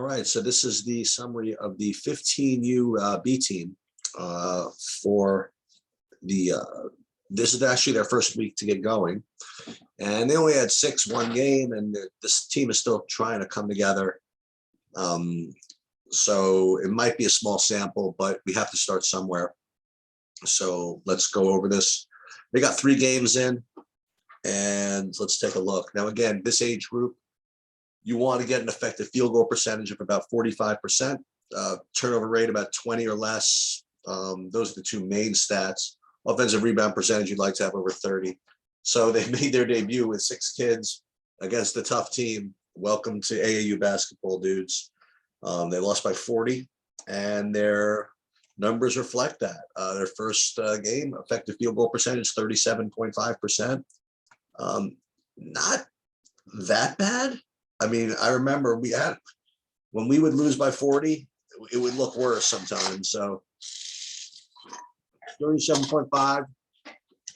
All right, so this is the summary of the 15U B team for the. This is actually their first week to get going, and they only had 6 one game, and this team is still trying to come together. So it might be a small sample, but we have to start somewhere. So let's go over this. They got 3 games in, and let's take a look. Now, again, this age group, you want to get an effective field goal percentage of about 45%, turnover rate about 20 or less. Those are the 2 main stats. Offensive rebound percentage, you'd like to have over 30. So they made their debut with 6 kids against a tough team. Welcome to AAU basketball, dudes. They lost by 40, and their numbers reflect that. Their first game, effective field goal percentage, 37.5%. Not that bad. I mean, I remember when we would lose by 40, it would look worse sometimes. So 37.5,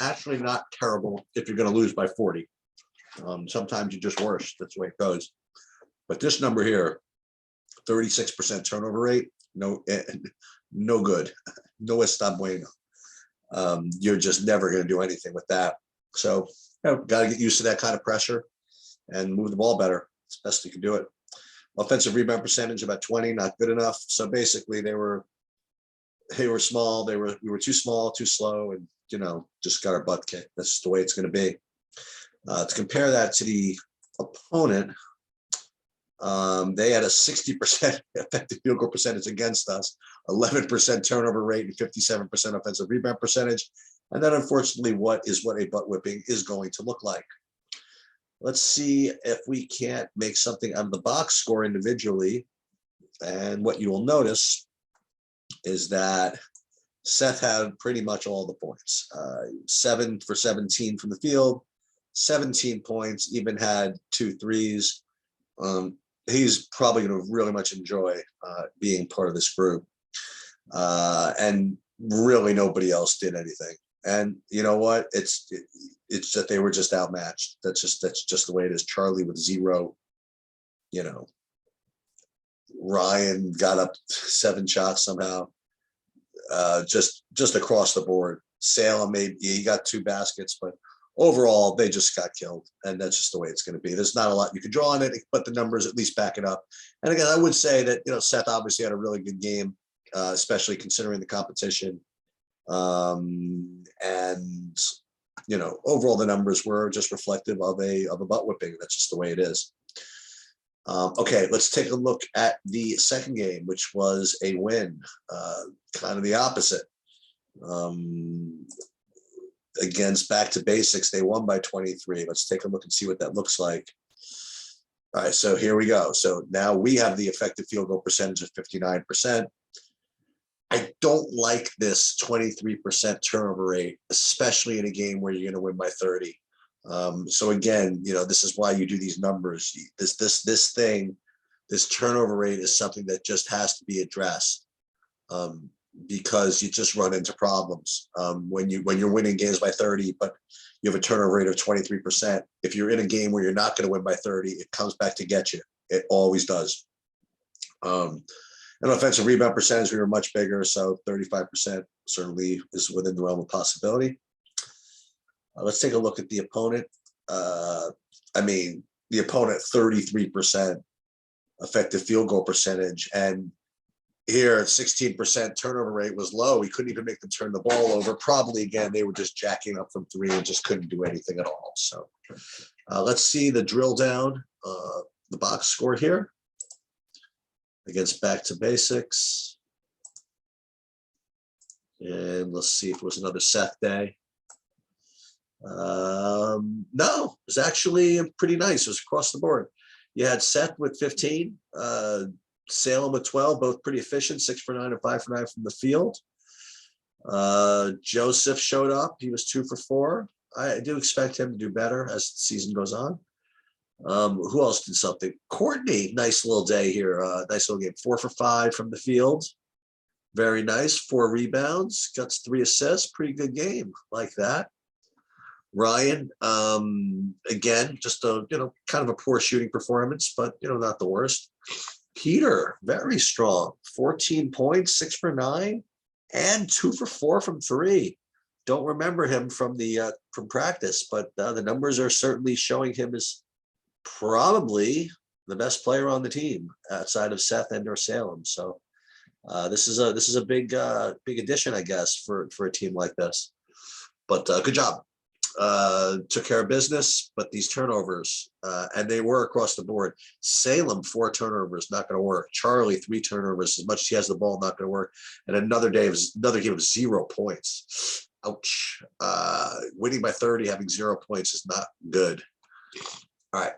actually not terrible if you're going to lose by 40. Sometimes you're just worse. That's the way it goes. But this number here, 36% turnover rate, no good. No está bueno. You're just never going to do anything with that. So got to get used to that kind of pressure and move the ball better. It's best you can do it. Offensive rebound percentage about 20, not good enough. So basically they were small. We were too small, too slow, and just got our butt kicked. That's just the way it's going to be. To compare that to the opponent, they had a 60% effective field goal percentage against us, 11% turnover rate, and 57% offensive rebound percentage. And that, unfortunately, what a butt whipping is going to look like. Let's see if we can't make something out of the box score individually. And what you will notice is that Seth had pretty much all the points. 7 for 17 from the field, 17 points, even had 2 threes. He's probably going to really much enjoy being part of this group. And really nobody else did anything. And you know what? It's that they were just outmatched. That's just the way it is. Charlie with 0. Ryan got up 7 shots somehow. Just across the board. Salem he got 2 baskets, but overall they just got killed, and that's just the way it's going to be. There's not a lot you can draw on it, but the numbers at least back it up. And again, I would say that Seth obviously had a really good game, especially considering the competition. And overall the numbers were just reflective of a butt whipping. That's just the way it is. Okay, let's take a look at the second game, which was a win, kind of the opposite. Against Back to Basics, they won by 23. Let's take a look and see what that looks like. All right, so here we go. So now we have the effective field goal percentage of 59%. I don't like this 23% turnover rate, especially in a game where you're going to win by 30. So again, this is why you do these numbers. This turnover rate is something that just has to be addressed, because you just run into problems when you're winning games by 30, but you have a turnover rate of 23%. If you're in a game where you're not going to win by 30, it comes back to get you. It always does. And offensive rebound percentage, we were much bigger, so 35% certainly is within the realm of possibility. Let's take a look at the opponent. The opponent, 33% effective field goal percentage, and here 16% turnover rate was low. We couldn't even make them turn the ball over. Probably, again, they were just jacking up from 3 and just couldn't do anything at all. So let's see the drill down, the box score here against Back to Basics. And let's see if it was another Seth day. No, it was actually pretty nice. It was across the board. You had Seth with 15, Salem with 12, both pretty efficient, 6 for 9 and 5 for 9 from the field. Joseph showed up. He was 2 for 4. I do expect him to do better as the season goes on. Who else did something? Courtney, nice little day here. Nice little game. 4 for 5 from the field. Very nice. 4 rebounds. Got 3 assists. Pretty good game. Like that. Ryan, again, just a kind of a poor shooting performance, but not the worst. Peter, very strong. 14 points, 6 for 9, and 2 for 4 from 3. Don't remember him from the from practice, but the numbers are certainly showing him as probably the best player on the team outside of Seth and or Salem. So this is a big big addition, I guess, for a team like this. But good job. Took care of business, but these turnovers, and they were across the board. Salem, 4 turnovers, not going to work. Charlie, 3 turnovers, as much as he has the ball, not going to work. And another game of 0 points. Ouch. Winning by 30, having 0 points is not good. All right.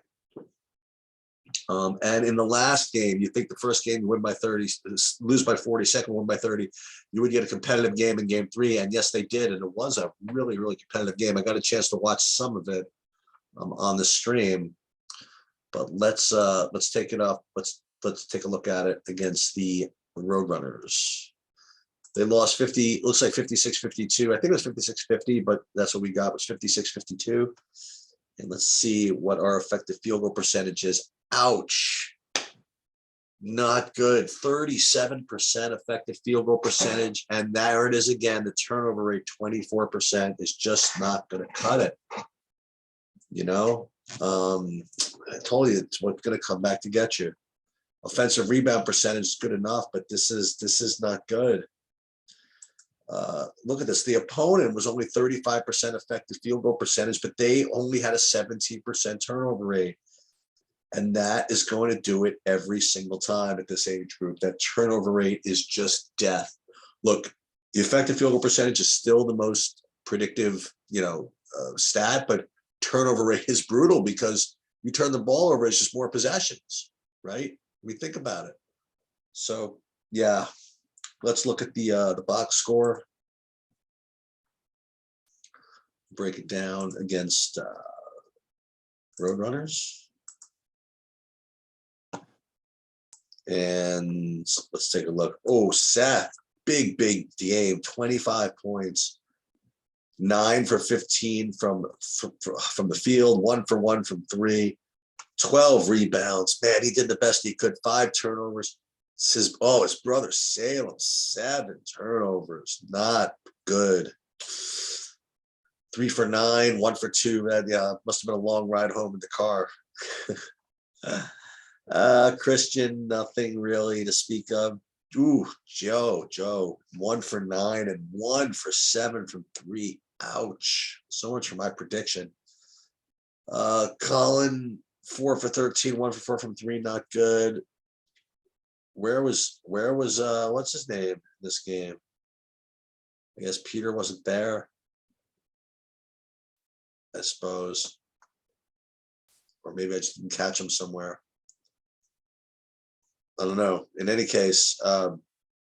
And in the last game, you think the first game you win by 30, lose by 40, second win by 30, you would get a competitive game in game 3. And yes, they did. And it was a really, really competitive game. I got a chance to watch some of it on the stream, but let's take it off. Let's take a look at it against the Roadrunners. They lost 50, looks like 56-52. I think it was 56-50, but that's what we got, was 56-52. And let's see what our effective field goal percentage is. Ouch. Not good. 37% effective field goal percentage. And there it is again. The turnover rate, 24%, is just not going to cut it. You know, I told you it's what's going to come back to get you. Offensive rebound percentage is good enough, but this is not good. Look at this. The opponent was only 35% effective field goal percentage, but they only had a 17% turnover rate. And that is going to do it every single time at this age group. That turnover rate is just death. Look, the effective field goal percentage is still the most predictive, stat, but turnover rate is brutal because you turn the ball over, it's just more possessions, right? We think about it. So, yeah, let's look at the box score. Break it down against Roadrunners. And let's take a look. Oh, Seth, big game, 25 points, 9 for 15 from the field, 1 for 1 from 3, 12 rebounds. Man, he did the best he could. 5 turnovers. His brother Salem, 7 turnovers. Not good. 3 for 9, 1 for 2. Yeah, must have been a long ride home in the car. Christian, nothing really to speak of. Ooh, Joe, 1 for 9 and 1 for 7 from 3. Ouch. So much for my prediction. Colin, 4 for 13, 1 for 4 from 3, not good. Where was what's his name in this game? I guess Peter wasn't there, I suppose. Or maybe I just didn't catch him somewhere. I don't know. In any case, yeah,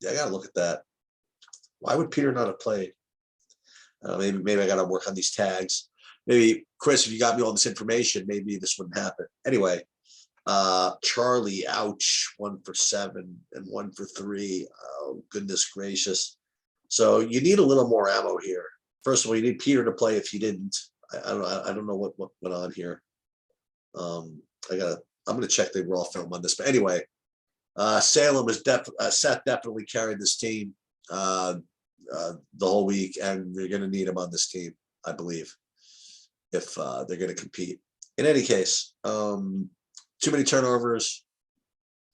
I gotta look at that. Why would Peter not have played? Maybe I gotta work on these tags. Maybe Chris, if you got me all this information, maybe this wouldn't happen. Anyway, Charlie, ouch, 1 for 7 and 1 for 3. Oh, goodness gracious. So you need a little more ammo here. First of all, you need Peter to play if he didn't. I don't know what went on here. I'm gonna check the raw film on this, but anyway. Salem was Seth definitely carried this team the whole week, and they're going to need him on this team, I believe, if they're going to compete. In any case, too many turnovers.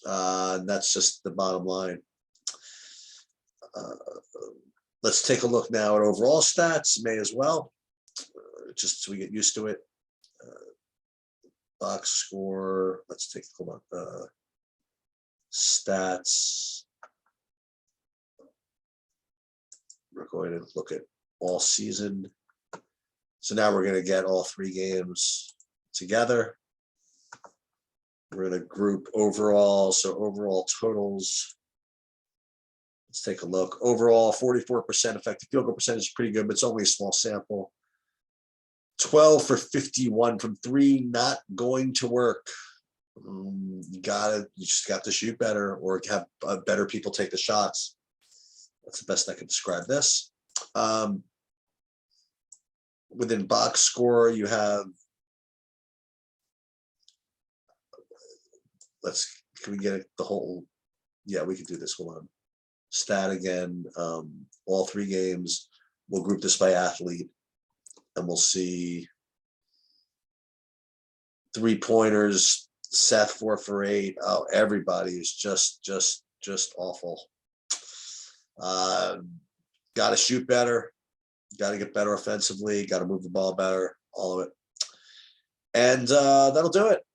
That's just the bottom line. Let's take a look now at overall stats. May as well, just so we get used to it. Box score. Let's take a look. Stats. We're going to look at all season. So now we're going to get all 3 games together. We're going to group overall. So overall totals. Let's take a look. Overall, 44% effective field goal percentage is pretty good, but it's only a small sample. 12 for 51 from 3, not going to work. You just got to shoot better or have better people take the shots. That's the best I can describe this. Within box score, you have, let's Can we get the whole? Yeah, we can do this. Hold on. Stat again. All 3 games. We'll group this by athlete, and we'll see 3-pointers. Seth 4 for 8. Oh, everybody is just awful. Got to shoot better. Got to get better offensively. Got to move the ball better. All of it. And that'll do it.